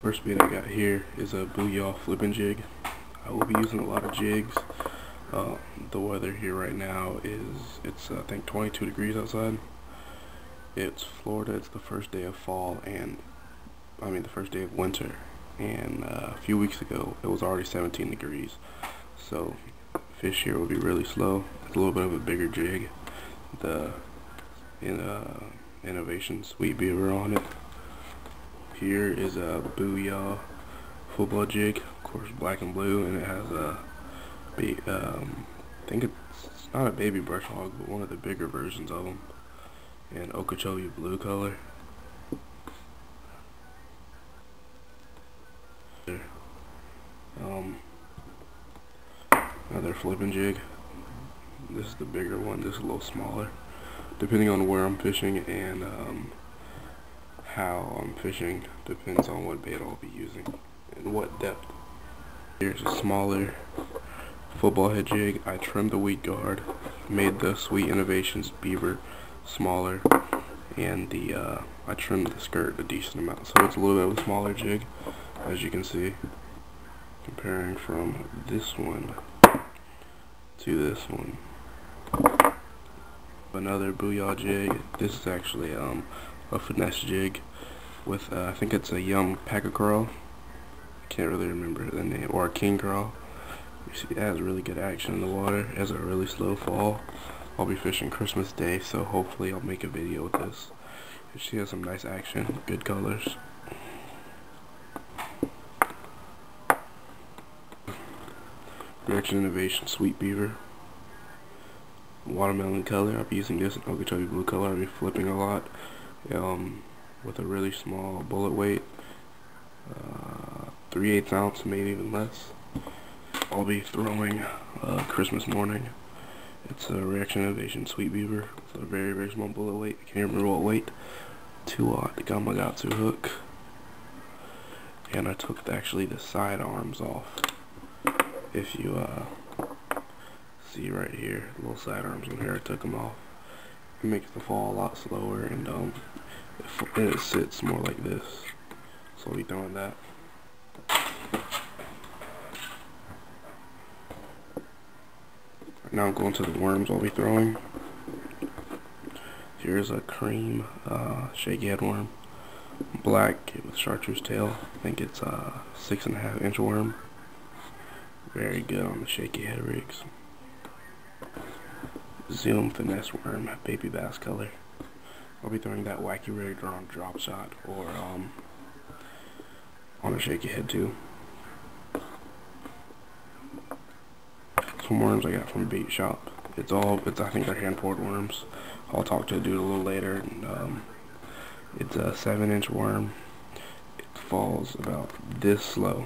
First bait I got here is a booyah flipping jig. I will be using a lot of jigs. The weather here right now it's I think 22 degrees outside. It's Florida. It's the first day of fall, and I mean the first day of winter. And a few weeks ago it was already 17 degrees. So fish here will be really slow. It's a little bit of a bigger jig. The Innovation Sweet Beaver on it. Here is a booyah football jig, of course black and blue, and it has a I think it's not a baby brush hog, but one of the bigger versions of them, in Okeechobee blue color. Another flipping jig. This is the bigger one. This is a little smaller, depending on where I'm fishing and how I'm fishing depends on what bait I'll be using and what depth. Here's a smaller football head jig. I trimmed the weed guard, made the Sweet Innovations beaver smaller, and I trimmed the skirt a decent amount, so it's a little bit of a smaller jig, as you can see, comparing from this one to this one. Another booyah jig. This is actually a finesse jig with I think it's a young packer crawl. I can't really remember the name, or a king crawl. You see, it has really good action in the water. It has a really slow fall. I'll be fishing Christmas Day, so hopefully I'll make a video with this. She has some nice action, good colors. Direction Innovation Sweet Beaver. Watermelon color. I'll be using this in Okeechobee blue color. I'll be flipping a lot with a really small bullet weight, 3/8 ounce, maybe even less. I'll be throwing Christmas morning. It's a Reaction Innovation Sweet Beaver with a very, very small bullet weight. I can't remember what weight. 2/0 Gamakatsu hook. And I took actually the side arms off. If you see right here, the little side arms in here, I took them off. It makes the fall a lot slower, and it sits more like this. So I'll be throwing that. Now I'm going to the worms I'll be throwing. Here's a cream shaky head worm, black with chartreuse tail. I think it's a 6.5 inch worm. Very good on the shaky head rigs. Zoom finesse worm, baby bass color. I'll be throwing that wacky rig on drop shot or on a shaky head too. Some worms I got from bait shop. I think they're hand poured worms. I'll talk to a dude a little later. And, it's a 7-inch worm. It falls about this slow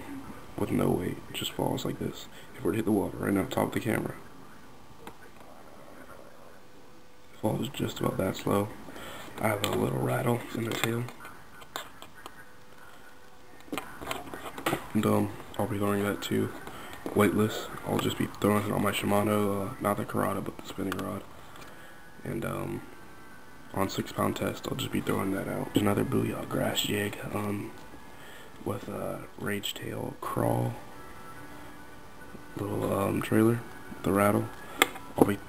with no weight. It just falls like this. If we're to hit the water right now, top of the camera, it falls just about that slow. I have a little rattle in the tail. And I'll be throwing that too, weightless. I'll just be throwing it on my Shimano, not the Karada, but the spinning rod. And on 6-pound test, I'll just be throwing that out. There's another booyah grass jig with a rage tail crawl, little trailer, the rattle. I'll be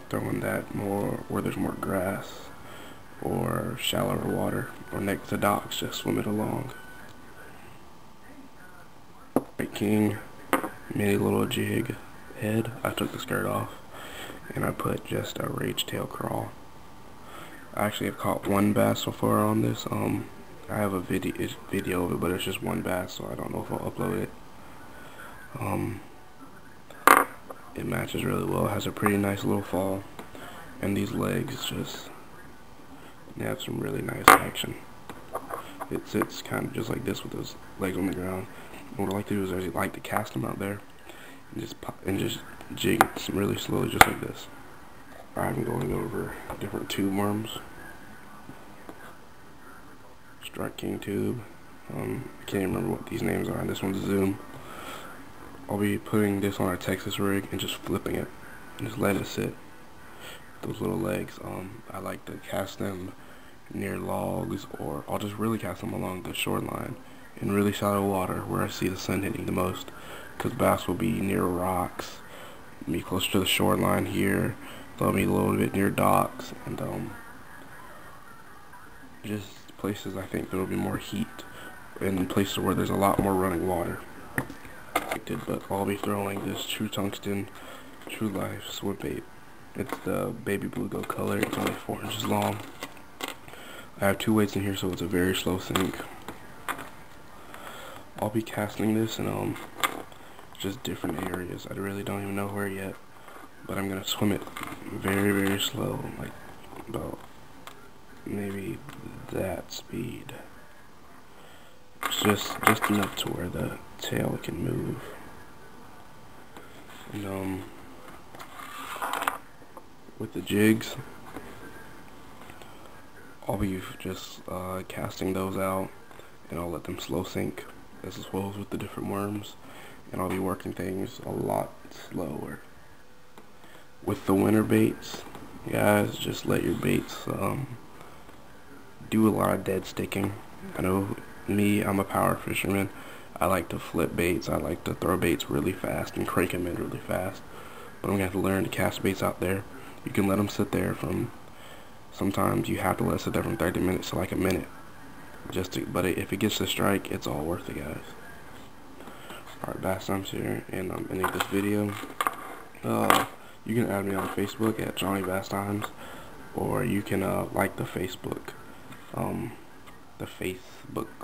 throwing that more where there's more grass or shallower water or next to docks, just swim it along. White King mini little jig head. I took the skirt off and I put just a rage tail crawl. I actually have caught one bass so far on this. I have a video of it, but it's just one bass, so I don't know if I'll upload it. It matches really well. It has a pretty nice little fall, and these legs they have some really nice action. It sits kind of just like this with those legs on the ground. And what I like to do is I like to cast them out there and just jig really slowly, just like this. I'm going over different tube worms. Strike King tube. I can't even remember what these names are. This one's Zoom. I'll be putting this on a Texas rig and just flipping it and just letting it sit. Those little legs, I like to cast them near logs, or I'll just really cast them along the shoreline in really shallow water where I see the sun hitting the most, because bass will be near rocks, be closer to the shoreline here, they'll be a little bit near docks, and just places I think there will be more heat, and places where there's a lot more running water. But I'll be throwing this True Tungsten True Life swim bait. It's the baby bluegill color. It's only 4 inches long. I have 2 weights in here, so it's a very slow sink. I'll be casting this in just different areas. I really don't even know where yet, but I'm gonna swim it very, very slow, like about maybe that speed. Just enough to where the tail can move. And with the jigs, I'll be just casting those out, and I'll let them slow sink as well as with the different worms, and I'll be working things a lot slower. With the winter baits, guys, just let your baits do a lot of dead sticking. I know me, I'm a power fisherman. I like to flip baits. I like to throw baits really fast and crank them in really fast. But I'm gonna have to learn to cast baits out there. You can let them sit there from, sometimes you have to let it sit there from 30 minutes to like a minute. But if it gets a strike, it's all worth it, guys. Alright, BassTimes here, and I'm ending this video. You can add me on Facebook at TheBassTimes, or you can like the Facebook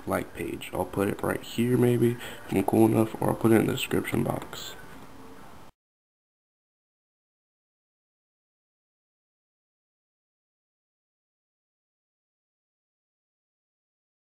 like page. I'll put it right here maybe if I'm cool enough, or I'll put it in the description box.